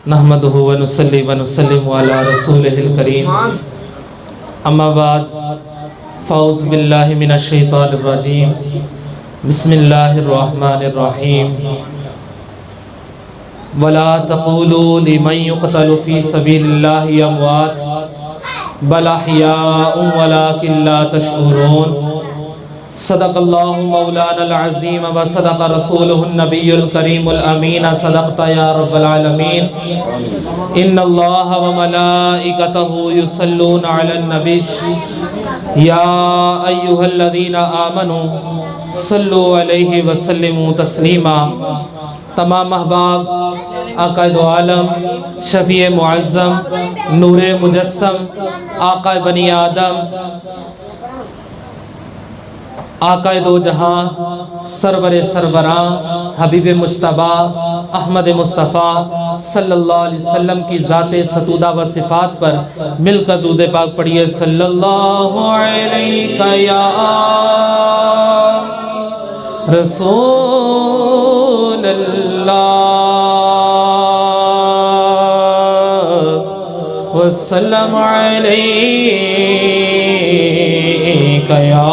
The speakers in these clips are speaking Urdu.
نحمدہ ونصلی ونسلم علی رسولہ الکریم اما بعد فاعوذ باللہ من الشیطان الرجیم بسم اللہ الرحمن الرحیم ولا تقولوا لمن يقتل في سبيل الله اموات بل احیاء ولكن لا تشعرون صدق اللہ مولانا العظیم و صدق رسولہ النبی الکریم الامین صدقت یا رب العالمین ان اللہ و ملائکتہ یصلون علی النبی یا ایہا الذین آمنوا صلو علیہ وسلموا تسلیما۔ تمام احباب، آقا دو عالم، شفیع معظم، نور مجسم، آقا بنی آدم، آقا دو جہاں، سرور سربراں، حبیب مجتبیٰ احمد مصطفیٰ صلی اللہ علیہ وسلم کی ذات ستودہ و صفات پر مل کر درود پاک پڑھیے۔ صلی اللہ علیہ یا رسول اللہ وسلم علیہ یا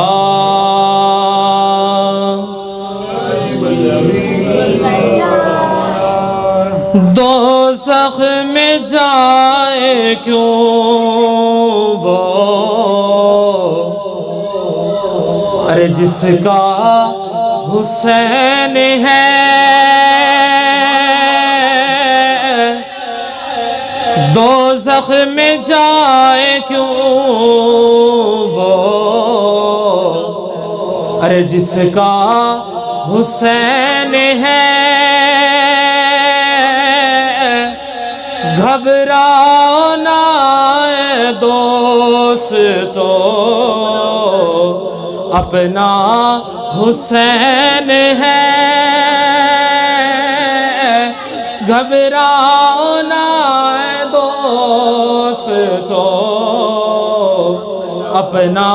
دوزخ میں جائے کیوں وہ، ارے جس کا حسین ہے، دوزخ میں جائے کیوں وہ، ارے جس کا حسین ہے، گھبرانا ہے دوستو اپنا حسین ہے، گھبرانا ہے دوستو اپنا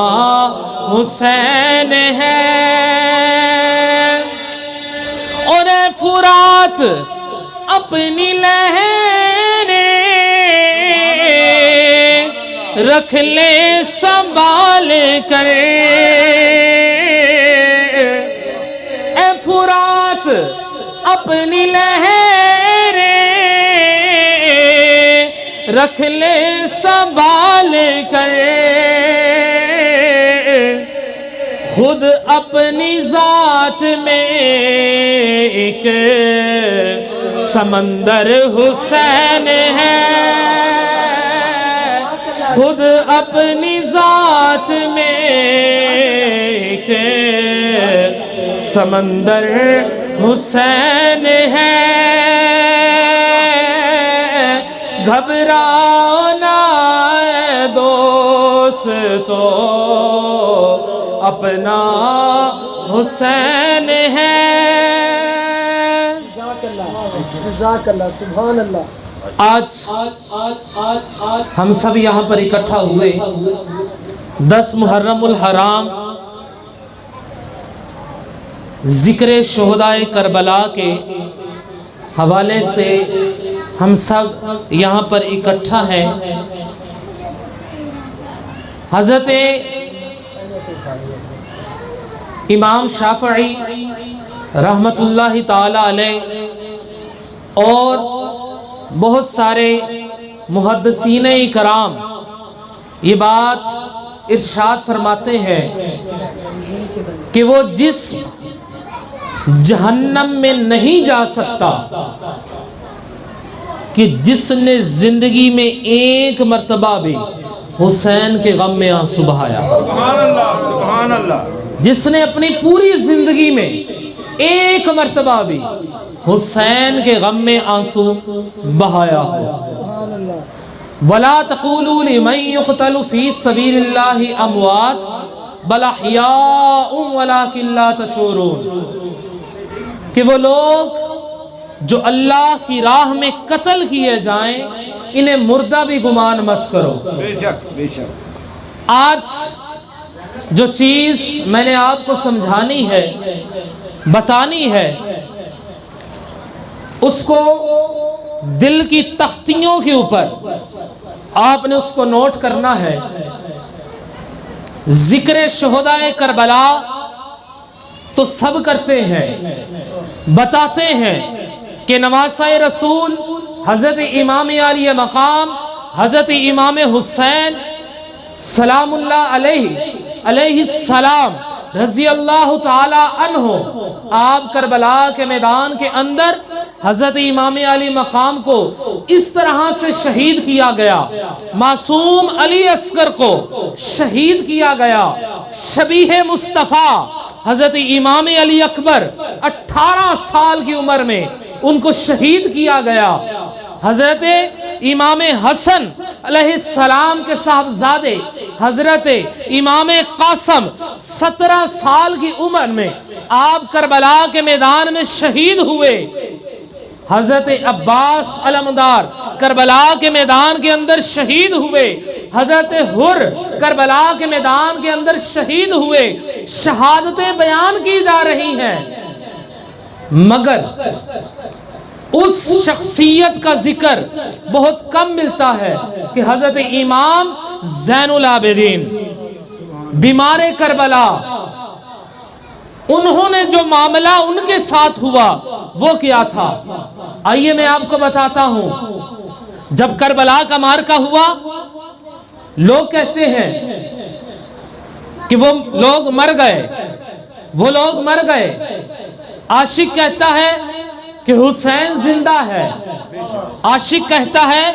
حسین ہے۔ اور اے فرات اپنی لہریں رکھ لے سنبھال کر، اے فرات اپنی لہریں رکھ لے سنبھال کر، خود اپنی ذات میں ایک سمندر حسین ہے، خود اپنی ذات میں ایک سمندر حسین ہے، گھبرانا ہے دوستو اپنا حسین ہے۔ جزاک اللہ، سبحان اللہ۔ آج ہم سب یہاں پر اکٹھا ہوئے 10 محرم الحرام ذکر شہدائے کربلا کے حوالے سے ہم سب یہاں پر اکٹھا ہیں۔ حضرت امام شافعی رحمت اللہ تعالی علیہ اور بہت سارے محدثین اکرام یہ بات ارشاد فرماتے ہیں کہ وہ جسم جہنم میں نہیں جا سکتا کہ جس نے زندگی میں ایک مرتبہ بھی حسین کے غم میں آنسو بہایا۔ سبحان اللہ، سبحان اللہ۔ جس نے اپنی پوری زندگی میں ایک مرتبہ بھی حسین کے غم میں آنسو بہایا ہو۔ وَلَا تَقُولُوا لِمَن يُقْتَلُ فِي سَبِيلِ اللَّهِ أَمْوَاتٌ بَلْ أَحْيَاءٌ وَلَكِن لَا تَشْعُرُونَ، کہ وہ لوگ جو اللہ کی راہ میں قتل کیے جائیں انہیں مردہ بھی گمان مت کرو۔ بے شک، بے شک۔ آج جو چیز میں نے آپ کو سمجھانی ہے، بتانی ہے، اس کو دل کی تختیوں کے اوپر آپ نے اس کو نوٹ کرنا ہے۔ ذکر شہدائے کربلا تو سب کرتے ہیں، بتاتے ہیں کہ نواسہ رسول حضرت امام علی مقام حضرت امام حسین سلام اللہ علیہ السلام رضی اللہ تعالی عنہ، آپ کربلا کے میدان کے اندر حضرت امام علی مقام کو اس طرح سے شہید کیا گیا، معصوم علی اصغر کو شہید کیا گیا، شبیہ مصطفیٰ حضرت امام علی اکبر 18 سال کی عمر میں ان کو شہید کیا گیا، حضرت امام حسن علیہ السلام کے صاحبزادے حضرت امام قاسم 17 سال کی عمر میں آپ کربلا کے میدان میں شہید ہوئے، حضرت عباس علمدار کربلا کے میدان کے اندر شہید ہوئے، حضرت حر کربلا کے میدان کے اندر شہید ہوئے، شہادتیں بیان کی جا رہی ہیں، مگر اس شخصیت کا ذکر بہت کم ملتا ہے کہ حضرت امام زین العابدین بیمار کربلا، انہوں نے جو معاملہ ان کے ساتھ ہوا وہ کیا تھا؟ آئیے میں آپ کو بتاتا ہوں۔ جب کربلا کا معرکہ ہوا، لوگ کہتے ہیں کہ وہ لوگ مر گئے، عاشق کہتا ہے کہ حسین زندہ ہے، عاشق کہتا ہے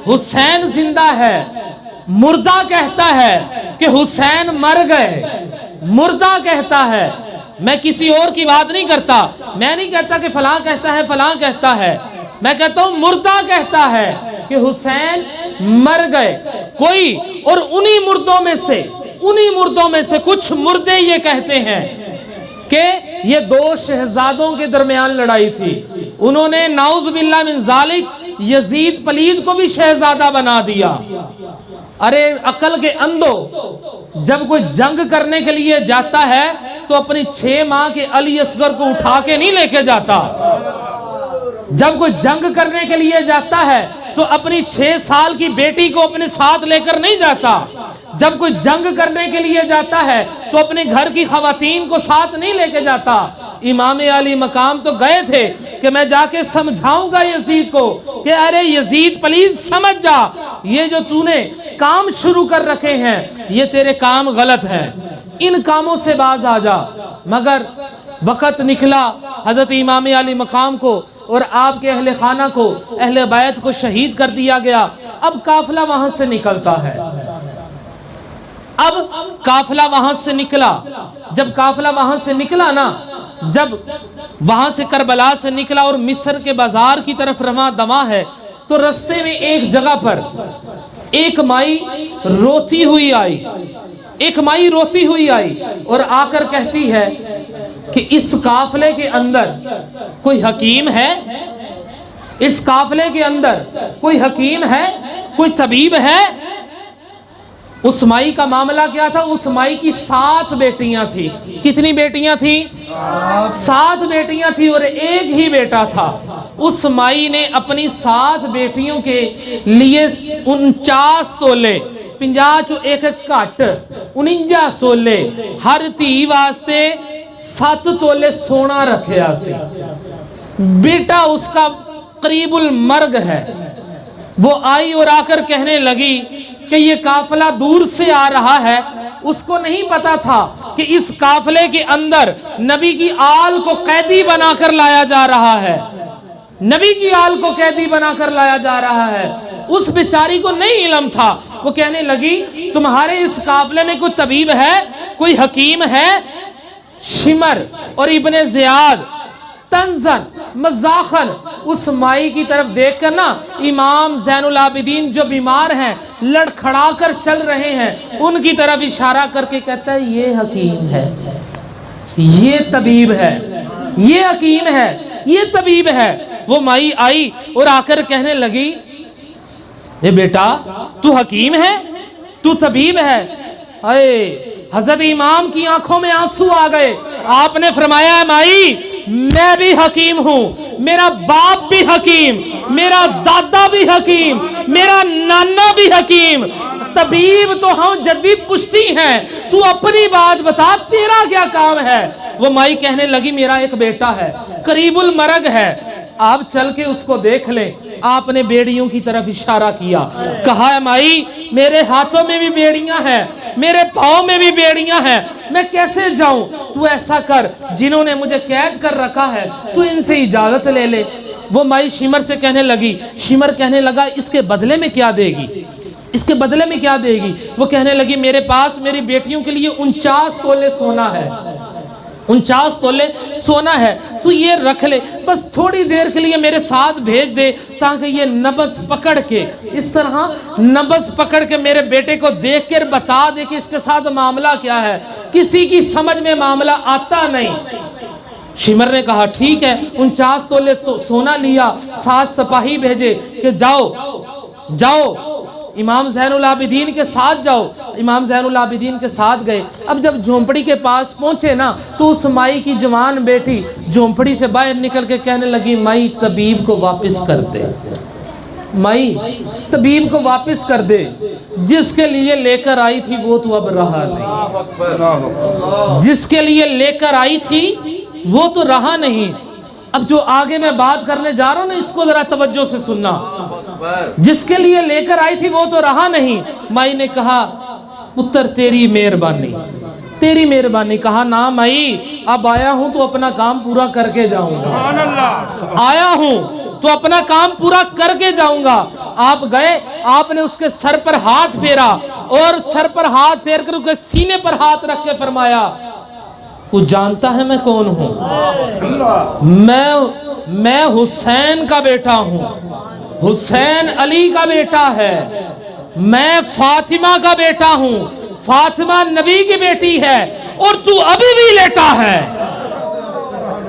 حسین زندہ ہے، مردہ کہتا ہے کہ حسین مر گئے، مردہ کہتا ہے۔ میں کسی اور کی بات نہیں کرتا، میں نہیں کہتا کہ فلاں کہتا ہے فلاں کہتا ہے، میں کہتا ہوں مردہ کہتا ہے کہ حسین مر گئے کوئی، اور انہی مردوں میں سے کچھ مردے یہ کہتے ہیں کہ یہ دو شہزادوں کے درمیان لڑائی تھی، انہوں نے نعوذ باللہ من ذالک یزید پلید کو بھی شہزادہ بنا دیا۔ ارے عقل کے اندھو، جب کوئی جنگ کرنے کے لیے جاتا ہے تو اپنی 6 ماہ کے علی اصغر کو اٹھا کے نہیں لے کے جاتا، جب کوئی جنگ کرنے کے لیے جاتا ہے تو اپنی 6 سال کی بیٹی کو اپنے ساتھ لے کر نہیں جاتا، جب کوئی جنگ کرنے کے لیے جاتا ہے تو اپنے گھر کی خواتین کو ساتھ نہیں لے کے جاتا۔ امام علی مقام تو گئے تھے کہ میں جا کے سمجھاؤں گا یزید کو کہ ارے یزید پلیز سمجھ جا، یہ جو تو نے کام شروع کر رکھے ہیں یہ تیرے کام غلط ہیں، ان کاموں سے باز آ جا۔ مگر وقت نکلا، حضرت امام علی مقام کو اور آپ کے اہل خانہ کو، اہل بیت کو شہید کر دیا گیا۔ اب قافلہ وہاں سے نکلتا ہے، اب قافلہ وہاں سے نکلا، جب قافلہ وہاں سے نکلا نا، جب وہاں سے کربلا سے نکلا اور مصر کے بازار کی طرف رواں دواں ہے، تو رستے میں ایک جگہ پر ایک مائی روتی ہوئی آئی اور آ کر کہتی ہے کہ اس قافلے کے اندر کوئی حکیم ہے، اس قافلے کے اندر کوئی حکیم ہے، کوئی طبیب ہے۔ اس مائی کا معاملہ کیا تھا؟ اس مائی کی 7 بیٹیاں تھیں۔ کتنی بیٹیاں تھیں؟ 7 بیٹیاں تھیں اور ایک ہی بیٹا تھا۔ اس مائی نے اپنی 7 بیٹیوں کے لیے 49 تولے 50 چو ایک کٹ 49 تولے ہر تھی واسطے 7 تولے سونا رکھیا سی۔ بیٹا اس کا قریب المرگ ہے۔ وہ آئی اور آ کر کہنے لگی کہ یہ قافلہ دور سے آ رہا ہے، اس کو نہیں پتا تھا کہ اس قافلے کے اندر نبی کی آل کو قیدی بنا کر لایا جا رہا ہے، نبی کی آل کو قیدی بنا کر لایا جا رہا ہے۔ اس بیچاری کو نہیں علم تھا۔ وہ کہنے لگی تمہارے اس قافلے میں کوئی طبیب ہے، کوئی حکیم ہے؟ شمر اور ابن زیاد تنزن مزاخن اس مائی کی طرف دیکھ کر نا، امام زین العابدین جو بیمار ہیں لڑکھڑا کر چل رہے ہیں، ان کی طرف اشارہ کر کے کہتا ہے یہ حکیم ہے، یہ طبیب ہے، یہ حکیم ہے، یہ طبیب ہے۔ وہ مائی آئی اور آ کر کہنے لگی اے بیٹا تو حکیم ہے، تو طبیب ہے؟ اے حضرت امام کی آنکھوں میں آنسو آ گئے. آپ نے فرمایا ہے مائی میں بھی حکیم ہوں, میرا باپ بھی حکیم, میرا دادا بھی حکیم, میرا نانا بھی حکیم, طبیب تو ہم جدید پشتی ہیں, تو اپنی بات بتا تیرا کیا کام ہے. وہ مائی کہنے لگی میرا ایک بیٹا ہے قریب المرگ ہے, آپ چل کے اس کو دیکھ لیں. آپ نے بیڑیوں کی طرف اشارہ کیا, کہا ہے مائی میرے ہاتھوں میں بھی بیڑیاں ہیں, میرے پاؤں میں بھی بیڑیاں ہیں, میں کیسے جاؤں؟ تو ایسا کر, جنہوں نے مجھے قید کر رکھا ہے تو ان سے اجازت لے لے. وہ مائی شمر سے کہنے لگی, شمر کہنے لگا اس کے بدلے میں کیا دے گی, اس کے بدلے میں کیا دے گی؟ وہ کہنے لگی میرے پاس میری بیٹیوں کے لیے 49 تولے سونا ہے, 49 تولے سونا ہے, تو یہ رکھ لے, بس تھوڑی دیر کے لیے میرے ساتھ بھیج دے تاکہ یہ نبض پکڑ کے, اس طرح نبض پکڑ کے میرے بیٹے کو دیکھ کر بتا دے کہ اس کے ساتھ معاملہ کیا ہے. کسی کی سمجھ میں معاملہ آتا نہیں. شمر نے کہا ٹھیک ہے, 49 تولے تو سونا لیا, 7 سپاہی بھیجے کہ جاؤ جاؤ امام زین العابدین کے ساتھ جاؤ. امام زین العابدین کے ساتھ گئے. اب جب جھونپڑی کے پاس پہنچے نا تو اس مائی کی جوان بیٹی جھونپڑی سے باہر نکل کے کہنے لگی مائی طبیب کو واپس کر دے, مائی طبیب کو واپس کر دے, جس کے لیے لے کر آئی تھی وہ تو اب رہا نہیں, جس کے لیے لے کر آئی تھی وہ تو رہا نہیں. اب جو آگے میں بات کرنے جا رہا ہوں نا اس کو ذرا توجہ سے سننا, جس کے لیے لے کر آئی تھی وہ تو رہا نہیں. مائی نے کہا پتر تیری مہربانی, تیری مہربانی. کہا نا مائی اب آیا ہوں تو اپنا کام پورا کر کے جاؤں گا, آیا ہوں تو اپنا کام پورا کر کے جاؤں گا. آپ گئے, آپ نے اس کے سر پر ہاتھ پھیرا اور سر پر ہاتھ پھیر کر اس کے سینے پر ہاتھ رکھ کے فرمایا وہ جانتا ہے میں کون ہوں؟ میں حسین کا بیٹا ہوں, حسین علی کا بیٹا ہے, میں فاطمہ کا بیٹا ہوں, فاطمہ نبی کی بیٹی ہے, اور تو ابھی بھی لیٹا ہے,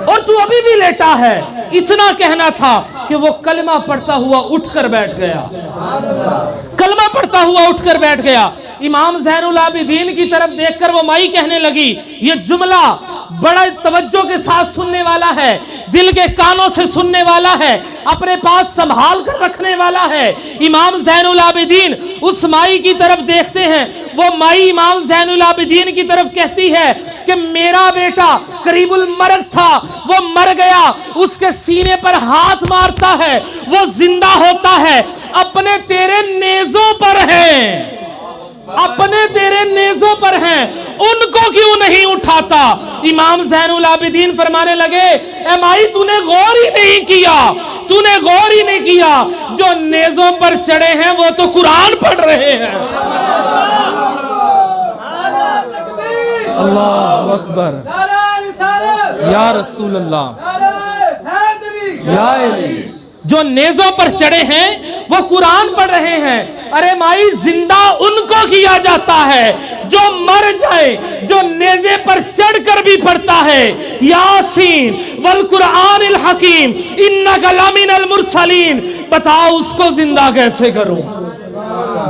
اور تو ابھی بھی لیٹا ہے. اتنا کہنا تھا کہ وہ کلمہ پڑھتا ہوا اٹھ کر بیٹھ گیا, کلمہ پڑھتا ہوا اٹھ کر بیٹھ گیا. امام زین العابدین کی طرف دیکھ کر وہ مائی کہنے لگی یہ جملہ بڑا توجہ کے ساتھ سننے والا ہے, دل کے کانوں سے سننے والا ہے, اپنے پاس سنبھال کر رکھنے والا ہے. امام زین العابدین اس مائی کی طرف دیکھتے ہیں, وہ مائی امام زین العابدین کی طرف کہتی ہے کہ میرا بیٹا قریب المرگ تھا, وہ مر گیا, اس کے سینے پر ہاتھ مارتا ہے, وہ زندہ ہوتا ہے, اپنے تیرے نیزوں پر ہیں, اپنے تیرے نیزوں پر ہیں, ان کو کیوں نہیں اٹھاتا؟ امام زین العابدین فرمانے لگے اے مائی تو نے غور ہی نہیں کیا, تو نے غور ہی نہیں کیا, جو نیزوں پر چڑھے ہیں وہ تو قرآن پڑھ رہے ہیں. اللہ اکبر, یا رسول اللہ, یا علی. جو نیزوں پر چڑھے ہیں وہ قرآن پڑھ رہے ہیں. ارے مائی زندہ ان کو کیا جاتا ہے جو مر جائے, جو نیزے پر چڑھ کر بھی پڑھتا ہے یاسین والقرآن الحکیم انک لمن المرسلین. بتاؤ اس کو زندہ کیسے کروں؟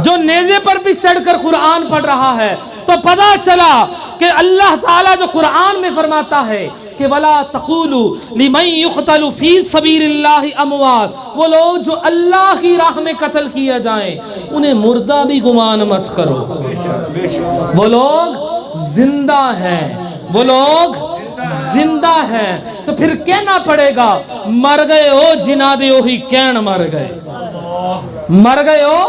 جو نیزے پر بھی چڑھ کر قرآن پڑھ رہا ہے. تو پتا چلا کہ اللہ تعالیٰ جو قرآن میں فرماتا ہے کہ وَلَا تَقُولُوا لِمَنْ يُقْتَلُ فِي سَبِيلِ اللَّهِ أَمْوَاتٌ, وہ لوگ جو اللہ کی راہ میں قتل کیا جائیں انہیں مردہ بھی گمان مت کرو, وہ لوگ زندہ ہیں, وہ لوگ زندہ ہیں. تو پھر کہنا پڑے گا مر گئے ہو جنا دے اوہی کین مر گئے, مر گئے ہو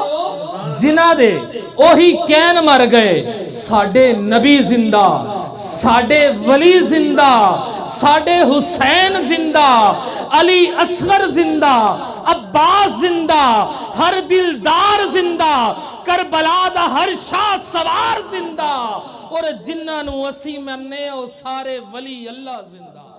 جنا دے اوہی کین مر گئے. ساڈے نبی زندہ, ساڈے ولی زندہ, ساڈے حسین زندہ, علی اصغر زندہ, عباس زندہ, ہر دلدار زندہ, کربلا دا ہر شاہ سوار زندہ, اور جنہاں نو اسی مننے او سارے ولی اللہ زندہ.